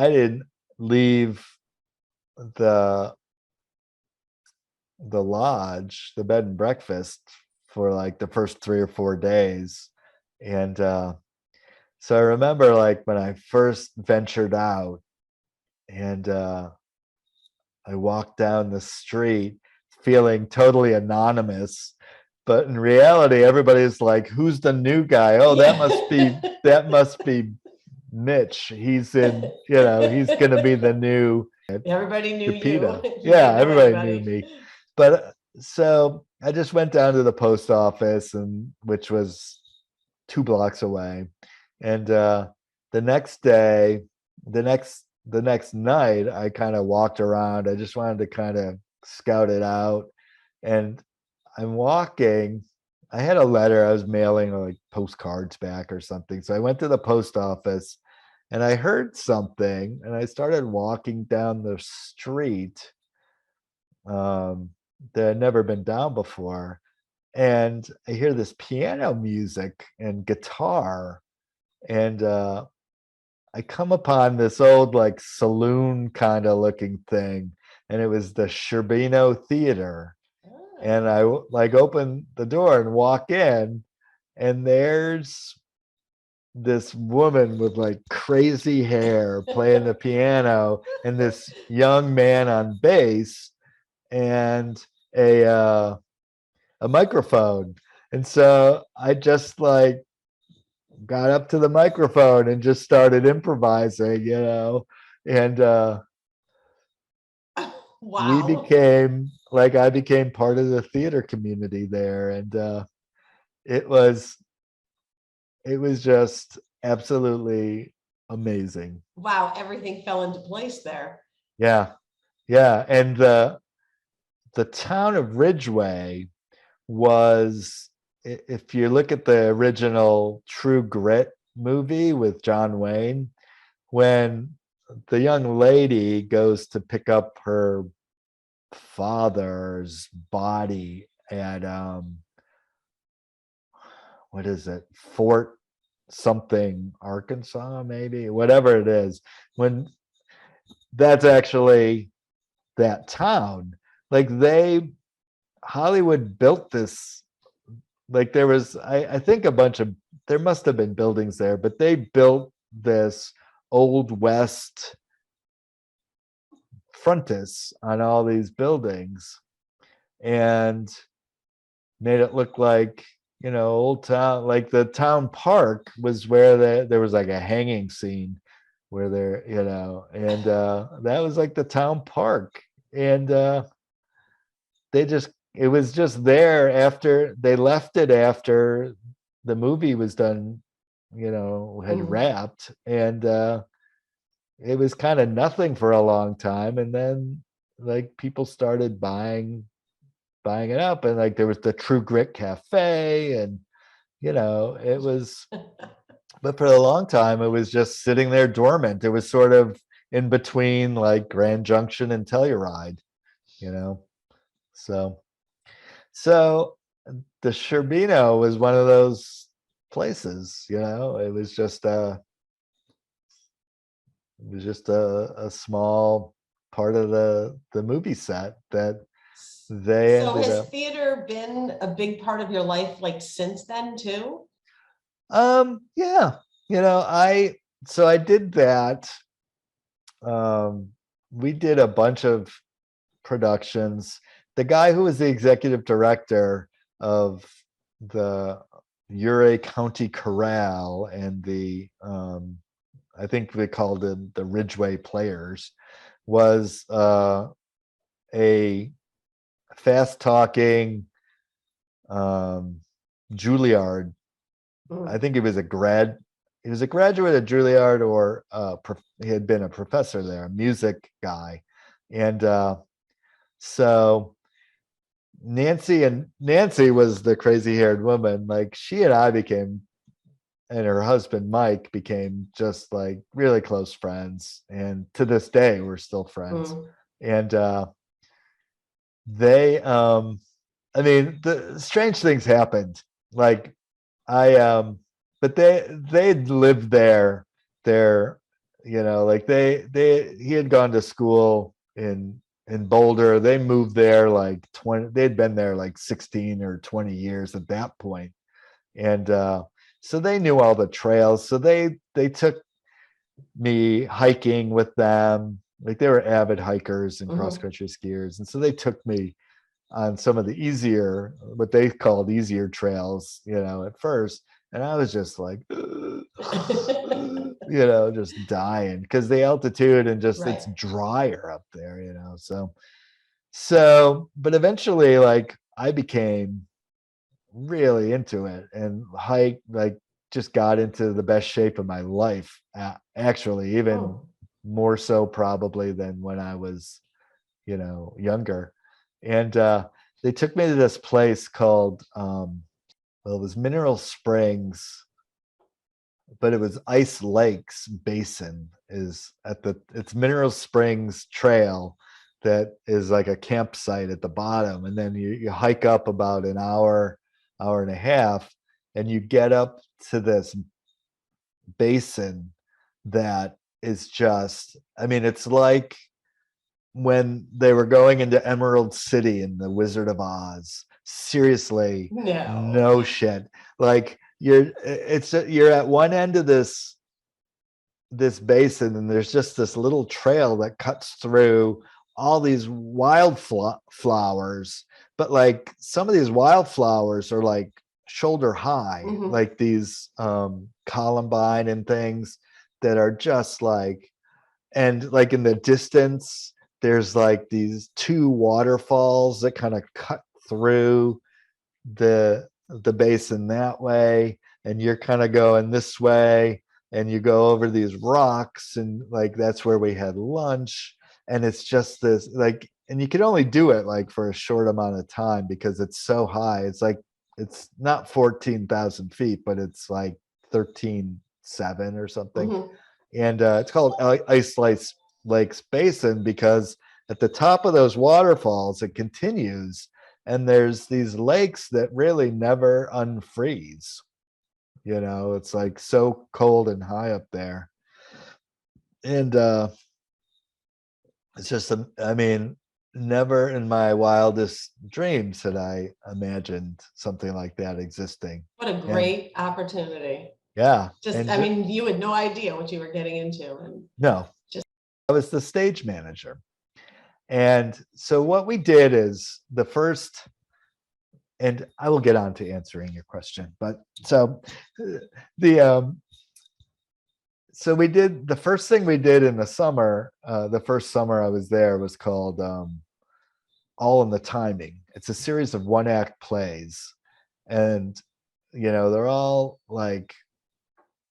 I didn't leave the lodge, the bed and breakfast, for like the first 3 or 4 days. And so I remember like when I first ventured out and I walked down the street feeling totally anonymous. But in reality, everybody's like, who's the new guy? Oh, that must be Mitch. He's in, he's gonna be the new Everybody knew Capita. you. You Yeah, didn't know everybody knew anybody. me. But so I just went down to the post office, and which was 2 blocks away. And the next day, the next night, I kind of walked around. I just wanted to kind of scout it out. And I'm walking. I had a letter I was mailing, like postcards back or something. So I went to the post office and I heard something and I started walking down the street that had never been down before. And I hear this piano music and guitar. And I come upon this old like saloon kind of looking thing. And it was the Sherbino Theater. And I like open the door and walk in, and there's this woman with like crazy hair playing the piano, and this young man on bass, and a microphone. And so I just like got up to the microphone and just started improvising, and we Wow. became like I became part of the theater community there, and it was just absolutely amazing. Wow, everything fell into place there. Yeah, yeah, and the town of Ridgeway was, if you look at the original True Grit movie with John Wayne, when the young lady goes to pick up her father's body at what is it, Fort something, Arkansas, maybe, whatever it is, when that's actually that town. Like Hollywood built this, like there was, I think there must have been buildings there, but they built this Old West frontis on all these buildings and made it look like, old town. Like the town park was where there was like a hanging scene where there, and that was like the town park. And it was just there after they left it, after the movie was done, had wrapped. And it was kind of nothing for a long time. And then like people started buying it up, and like there was the True Grit Cafe, and it was, but for a long time it was just sitting there dormant. It was sort of in between like Grand Junction and Telluride, so the Sherbino was one of those places. It was just a small part of the movie set that they So ended has up. theater been a big part of your life like since then too? Yeah, I did that. We did a bunch of productions. The guy who was the executive director of the Uray County Chorale and the I think they called them the Ridgeway Players, was a fast talking Juilliard. I think he was a graduate of Juilliard, or he had been a professor there, a music guy. And so Nancy was the crazy haired woman. Like she and I became, and her husband Mike became just like really close friends. And to this day, we're still friends. And they, I mean, the strange things happened. Like but they'd lived there their like he had gone to school in Boulder. They moved there like 20, they'd been there like 16 or 20 years at that point. And so they knew all the trails. So they took me hiking with them. Like they were avid hikers and cross Mhm. country skiers. And so they took me on some of the easier, what they called easier trails, at first. And I was just like, just dying because the altitude and just it's Right. drier up there, but eventually, like I became really into it and hike, like just got into the best shape of my life. Actually, even Oh, more so probably than when I was, younger. And they took me to this place called, well, it was Mineral Springs, but it was Ice Lakes Basin is it's Mineral Springs Trail that is like a campsite at the bottom. And then you hike up about an hour and a half, and you get up to this basin that is just, I mean, it's like when they were going into Emerald City in The Wizard of Oz. Seriously, no. no shit. Like you're at one end of this basin, and there's just this little trail that cuts through all these flowers. But like some of these wildflowers are like shoulder high, Mhm. like these columbine and things that are just like, and like in the distance there's like these two waterfalls that kind of cut through the basin that way, and you're kind of going this way, and you go over these rocks, and like that's where we had lunch. And it's just this like, and you can only do it like for a short amount of time because it's so high. It's like it's not 14,000 feet, but it's like 13.7 or something. Mhm. And it's called Lakes Basin because at the top of those waterfalls it continues, and there's these lakes that really never unfreeze. It's like so cold and high up there. And it's just I mean, never in my wildest dreams had I imagined something like that existing. What a And great opportunity. yeah, Just, and I mean, you had no idea what you were getting into, and no, just I was the stage manager. And so what we did is the first, and I will get on to answering your question, but so the so we did the first thing we did in the summer. The first summer I was there was called All in the Timing. It's a series of one act plays, and they're all like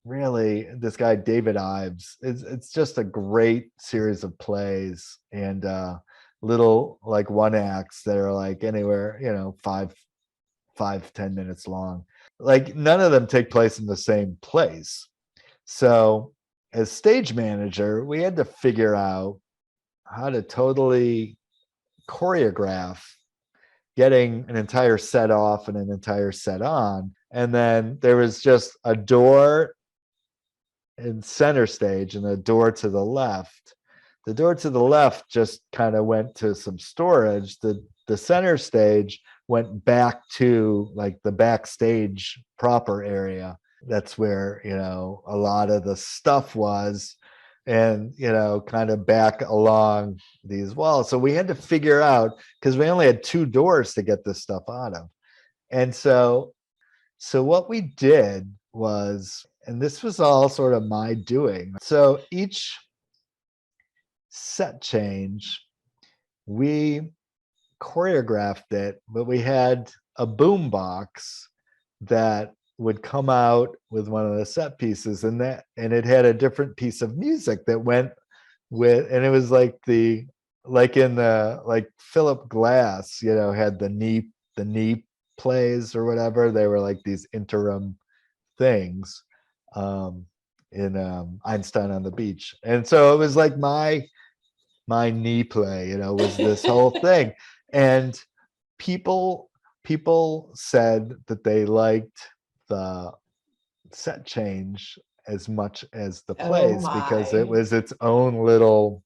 really, this guy David Ives. It's just a great series of plays, and little like one acts that are like anywhere, 5-10 minutes long. Like none of them take place in the same place. So as stage manager, we had to figure out how to totally choreograph getting an entire set off and an entire set on. And then there was just a door in center stage and a door to the left. The door to the left just kind of went to some storage. The center stage went back to like the backstage proper area. That's where, a lot of the stuff was, and, kind of back along these walls. So we had to figure out, because we only had two doors to get this stuff out of. And so what we did was, and this was all sort of my doing. So each set change, we choreographed it, but we had a boom box that would come out with one of the set pieces, and it had a different piece of music that went with, and it was like like in the like Philip Glass, had the knee plays or whatever. They were like these interim things um in Einstein on the Beach. And so it was like my knee play, was this whole thing. And people said that they liked the set change as much as the Oh plays because it my. was its own little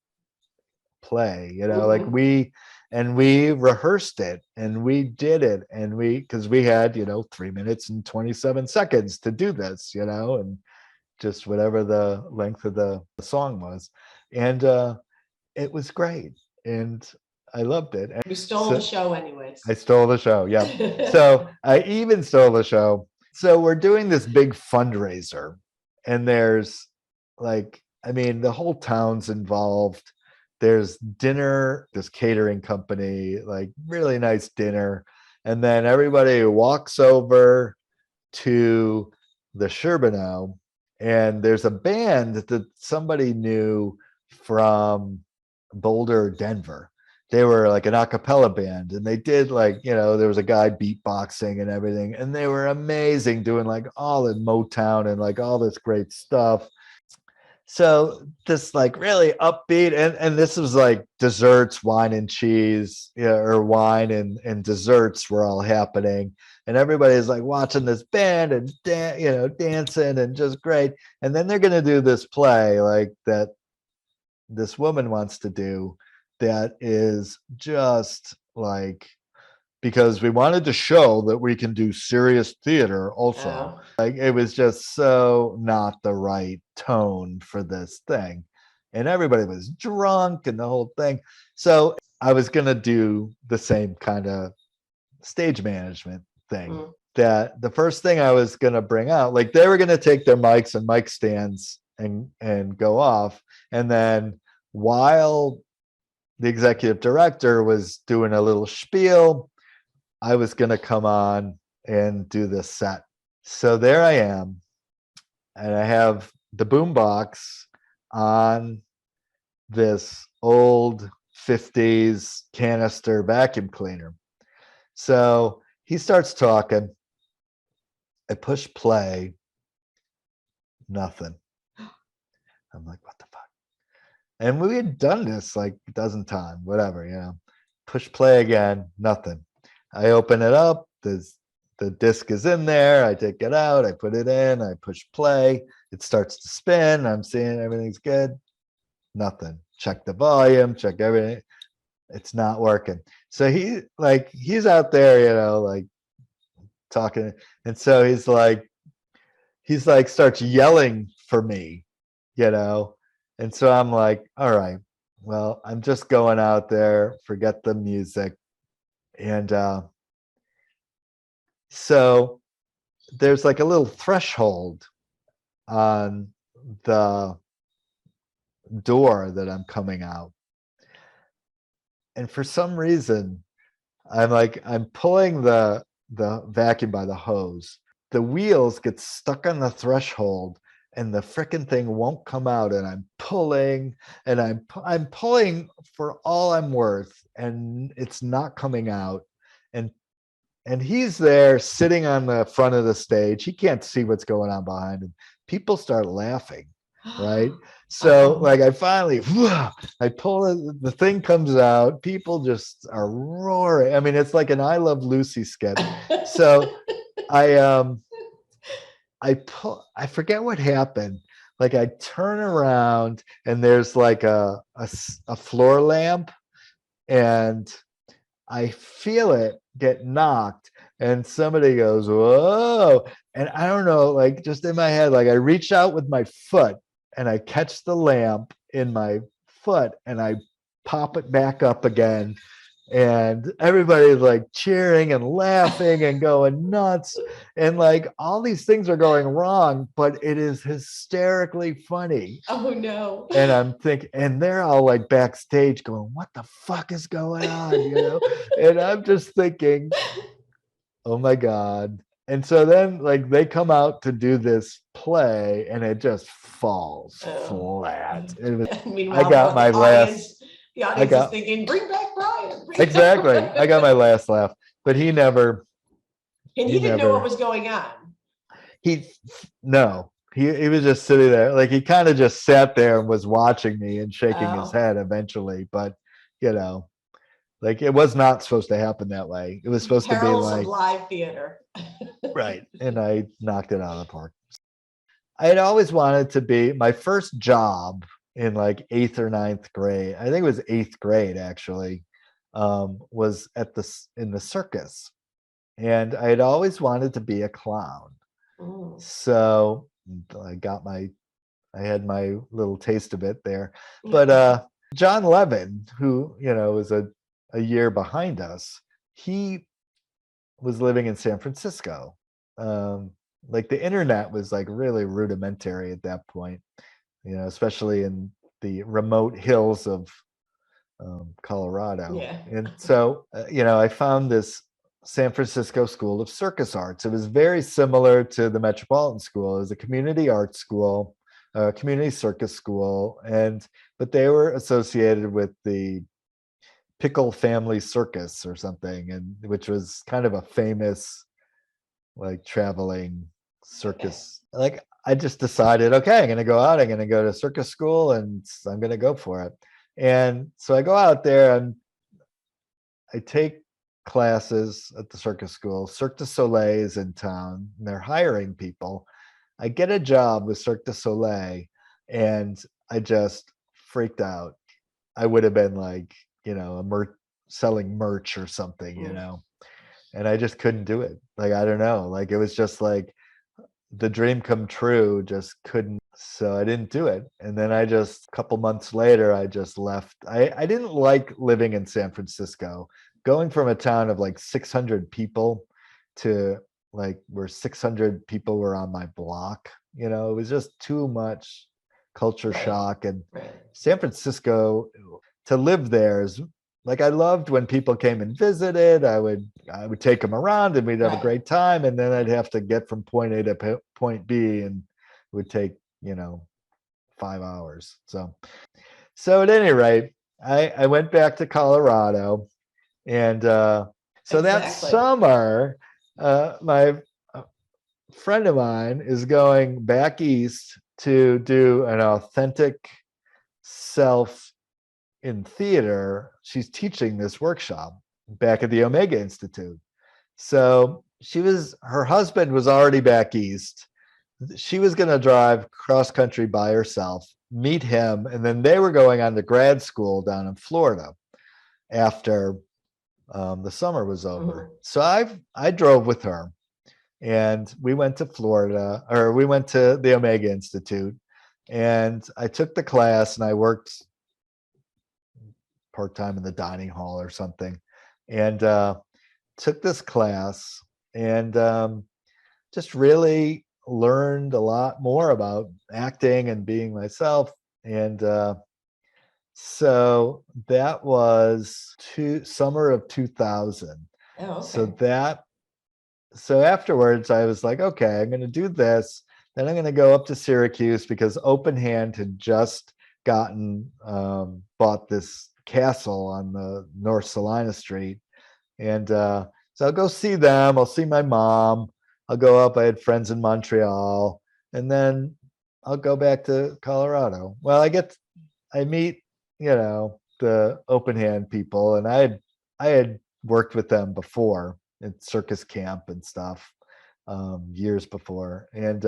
play, like Mhm. we rehearsed it and we did it and because we had 3 minutes and 27 seconds to do this, and just whatever the length of the song was. And it was great and I loved it. And You stole the so show anyways. I stole the show. Yep. So I even stole the show. So we're doing this big fundraiser, and there's I mean, the whole town's involved. There's dinner, this catering company, like really nice dinner. And then everybody walks over to the Sherbinow, and there's a band that somebody knew from Boulder, Denver. They were like an a cappella band, and they did there was a guy beatboxing and everything, and they were amazing doing like all in Motown and like all this great stuff. So this like really upbeat, and this was like desserts, wine and cheese, or wine and desserts were all happening, and everybody's like watching this band and dancing and just great. And then they're gonna do this play like that this woman wants to do that is just like, because we wanted to show that we can do serious theater also. Oh. Like it was just so not the right tone for this thing. And everybody was drunk and the whole thing. So I was going to do the same kind of stage management thing. Mm. That the first thing I was going to bring out, like they were going to take their mics and mic stands and go off. And then while the executive director was doing a little spiel, I was going to come on and do this set. So there I am, and I have the boombox on this old 50s canister vacuum cleaner. So he starts talking. I push play, nothing. I'm like, what the fuck? And we had done this like a dozen times, whatever. Push play again, nothing. I open it up. The disc is in there. I take it out. I put it in. I push play. It starts to spin. I'm seeing everything's good. Nothing. Check the volume. Check everything. It's not working. So he's out there, like talking, and so he's like starts yelling for me. And so I'm like, all right, well, I'm just going out there. Forget the music, and so there's like a little threshold on the door that I'm coming out. And for some reason, I'm pulling the vacuum by the hose. The wheels get stuck on the threshold and the frickin' thing won't come out, and I'm pulling and I'm pulling for all I'm worth, and it's not coming out. And he's there sitting on the front of the stage. He can't see what's going on behind him. People start laughing, right? So like I finally, I pull it, the thing comes out. People just are roaring. I mean, it's like an I Love Lucy skit. So I forget what happened. Like I turn around and there's like a floor lamp, and I feel it get knocked, and somebody goes, "Whoa!" And I don't know, like just in my head, like I reach out with my foot and I catch the lamp in my foot and I pop it back up again. And everybody's like cheering and laughing and going nuts. And like all these things are going wrong, but it is hysterically funny. Oh no. And I'm thinking, and they're all like backstage going, what the fuck is going on? And I'm just thinking, oh my God. And so then like they come out to do this play and it just falls Oh. flat. I Meanwhile, got my last, the I audience is got, thinking, bring back Brian. exactly. I got my last laugh, but And he he didn't know what never, was going on. he, no, he was just sitting there. Like he kind of just sat there and was watching me and shaking his Oh. head eventually. But, you know, like it was not supposed to happen that way. It was supposed to be Perils of like, live theater. right. And I knocked it out of the park. I had always wanted to be my first job in like eighth or ninth grade. I think it was eighth grade actually. Was in the circus, and I had always wanted to be a clown. Mm. So I got my I had my little taste of it there. But Yeah. John Levin, who was a year behind us, he was living in San Francisco. Um, like the internet was like really rudimentary at that point, especially in the remote hills of Colorado. Yeah. And so, I found this San Francisco School of Circus Arts. It was very similar to the Metropolitan School. It was a community art school, a community circus school, but they were associated with the Pickle Family Circus or something, and which was kind of a famous like traveling Okay. circus. Like I just decided, okay, I'm gonna go out, I'm gonna go to circus school and I'm gonna go for it. And so I go out there and I take classes at the circus school. Cirque du Soleil is in town and they're hiring people. I get a job with Cirque du Soleil and I just freaked out. I would have been like, selling merch or something, Mm. and I just couldn't do it. Like, I don't know. Like, it was just like the dream come true, just couldn't. So I didn't do it. And then a couple months later, I just left. I didn't like living in San Francisco, going from a town of like 600 people to like where 600 people were on my block. It was just too much culture Right. shock. And Right. San Francisco, to live there is like I loved when people came and visited. I would take them around and we'd have a Right. great time. And then I'd have to get from point A to point B, and it would take 5 hours. So at any rate, I went back to Colorado, and so that Exactly. summer, my friend of mine is going back east to do an authentic self in theater. She's teaching this workshop back at the Omega Institute. So her husband was already back east. She was going to drive cross country by herself, meet him, and then they were going on to grad school down in Florida after the summer was over. Mhm. So I drove with her, and we went to Florida, or we went to the Omega Institute, and I took the class, and I worked part time in the dining hall or something, and took this class, and just really learned a lot more about acting and being myself. And so that was summer of 2000. Oh, So okay. afterwards I was like, okay, I'm going to do this. Then I'm going to go up to Syracuse because Open Hand had just bought this castle on the North Salina Street. And so I'll go see them. I'll see my mom. I'll go up. I had friends in Montreal, and then I'll go back to Colorado. Well, I meet, the Open Hand people, and I had worked with them before at circus camp and stuff, years before, and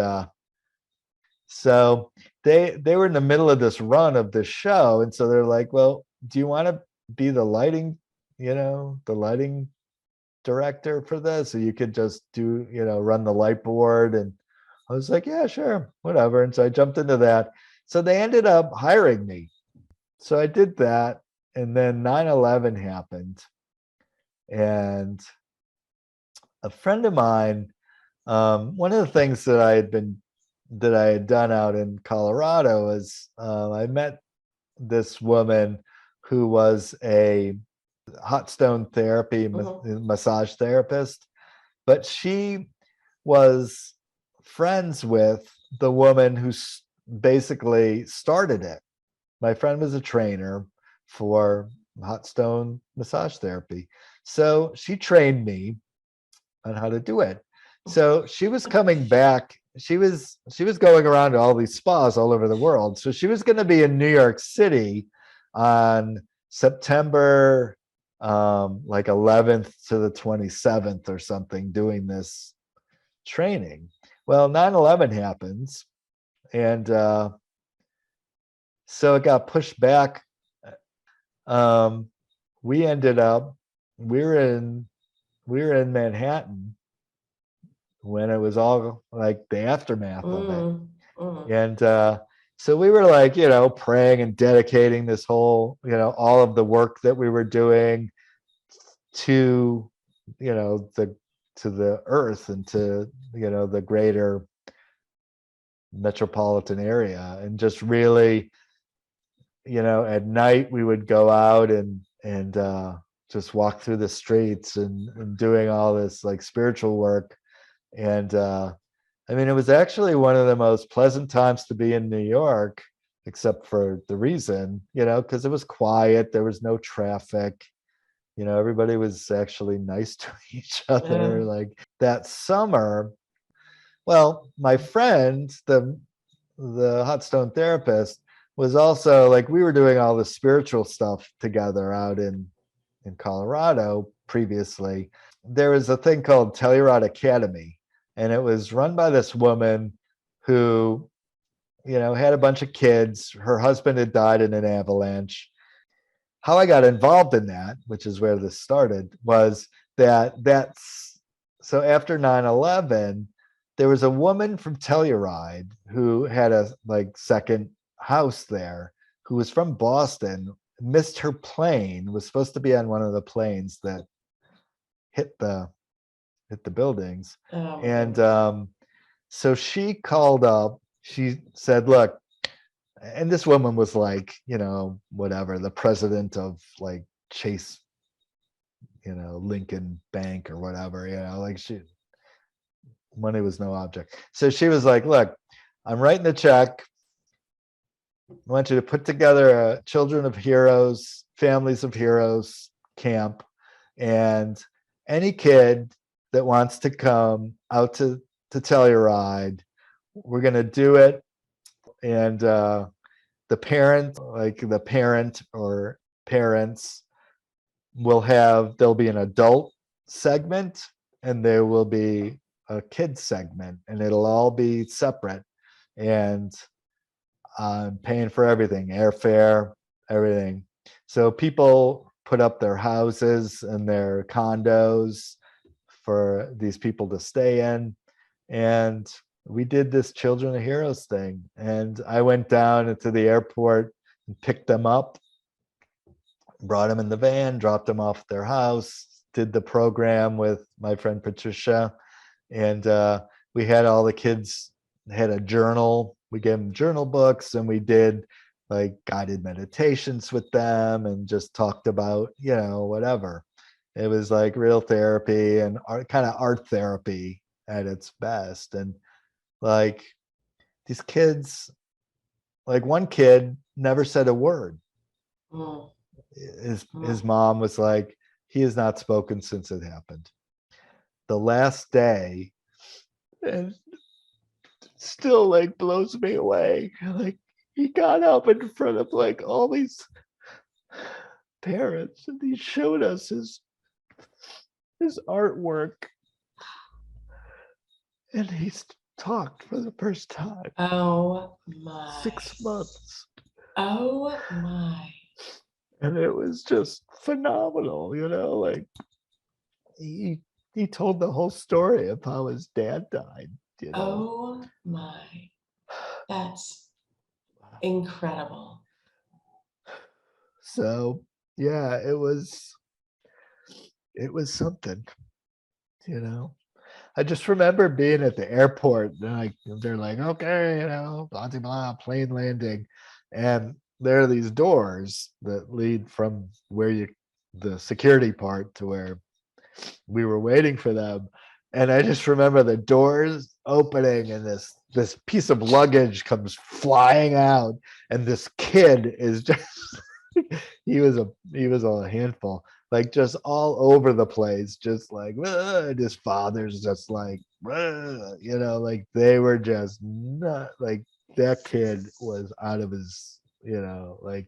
so they were in the middle of this run of this show, and so they're like, "Well, do you want to be the lighting, the lighting director for this, so you could just run the light board?" And I was like, yeah, sure, whatever. And so I jumped into that. So they ended up hiring me. So I did that. And then 9/11 happened. And a friend of mine, one of the things that I had done out in Colorado is I met this woman who was a hot stone therapy Mhm. massage therapist, but she was friends with the woman who basically started it. My friend was a trainer for hot stone massage therapy. So she trained me on how to do it. So she was coming back. She was going around to all these spas all over the world. So she was going to be in New York City on September like 11th to the 27th or something, doing this training. Well, 9/11 happens, And so it got pushed back. Um, we ended up, we were in Manhattan when it was all like the aftermath of it. And so we were like, praying and dedicating this whole, all of the work that we were doing to, the earth and to, the greater metropolitan area. And just really, at night we would go out and just walk through the streets and doing all this like spiritual work. And I mean, it was actually one of the most pleasant times to be in New York, except for the reason, because it was quiet, there was no traffic, everybody was actually nice to each other. Like that summer, well, my friend, the hot stone therapist, was also like, we were doing all the spiritual stuff together out in Colorado previously. There was a thing called Telluride Academy, and it was run by this woman who, had a bunch of kids. Her husband had died in an avalanche. How I got involved in that, which is where this started, was that's so after 9/11, there was a woman from Telluride who had a like second house there, who was from Boston, missed her plane, was supposed to be on one of the planes that hit the buildings. And so she called up, she said, look, and this woman was like, whatever, the president of like Chase, Lincoln Bank or whatever, like money was no object. So she was like, look, I'm writing a check. I want you to put together a Children of Heroes, Families of Heroes camp, and any kid that wants to come out to Telluride, we're going to do it. And the parent or parents there'll be an adult segment and there will be a kids segment, and it'll all be separate. And I'm paying for everything, airfare, everything. So people put up their houses and their condos for these people to stay in. And we did this Children of Heroes thing. And I went down into the airport and picked them up, brought them in the van, dropped them off at their house, did the program with my friend Patricia. And we had all the kids had a journal. We gave them journal books, and we did like guided meditations with them and just talked about, whatever. It was like real therapy and kind of art therapy at its best. And like these kids, like one kid never said a word. His mom was like, he has not spoken since it happened. The last day, and still like blows me away. Like he got up in front of like all these parents and he showed us his artwork, and he's talked for the first time. Oh my. 6 months. Oh my. And it was just phenomenal, like he told the whole story of how his dad died. Oh my. That's incredible. So yeah, it was something, I just remember being at the airport and they're like, okay, blah, blah, blah, plane landing. And there are these doors that lead from the security part to where we were waiting for them. And I just remember the doors opening and this piece of luggage comes flying out. And this kid is just, he was a handful, like just all over the place, just like, and his father's just like, like they were just not, like that kid was out of his, like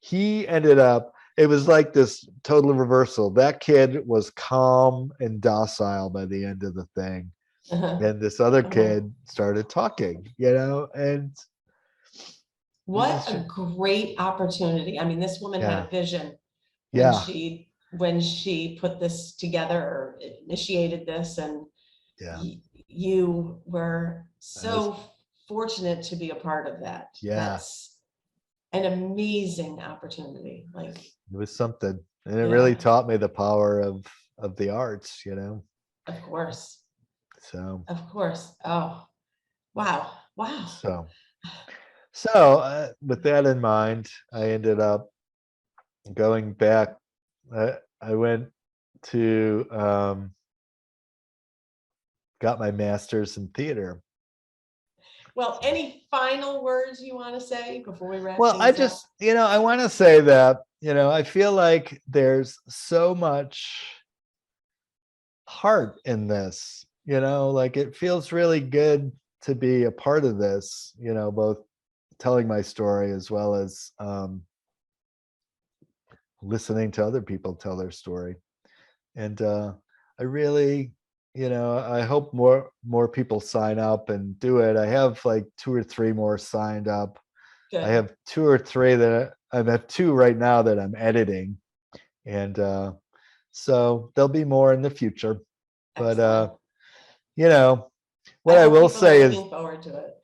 he ended up, it was like this total reversal. That kid was calm and docile by the end of the thing. Uh-huh. and this other Uh-huh. kid started talking, you know, and it What was a just, great opportunity. I mean, this woman had yeah, a vision when yeah, she put this together or initiated this, and yeah. you were I was, so fortunate to be a part of that. yeah, That's an amazing opportunity. Like, it was something, and it really yeah, taught me the power of the arts, you know. of course. So, Of course. Oh, wow. Wow. so, so, with that in mind, I ended up going back. I went to got my master's in theater. Well, So, any final words you want to say before we wrap well, I things up? just, you know, I want to say that, you know, I feel like there's so much heart in this, you know, like it feels really good to be a part of this, you know, both telling my story as well as listening to other people tell their story. And I really, you know, I hope more people sign up and do it. I have like 2 or 3 more signed up. I Good. have 2 or 3 that I have 2 right now that I'm editing, and so there'll be more in the future. But Excellent. you know, I what I hope will people are say is, looking forward to it.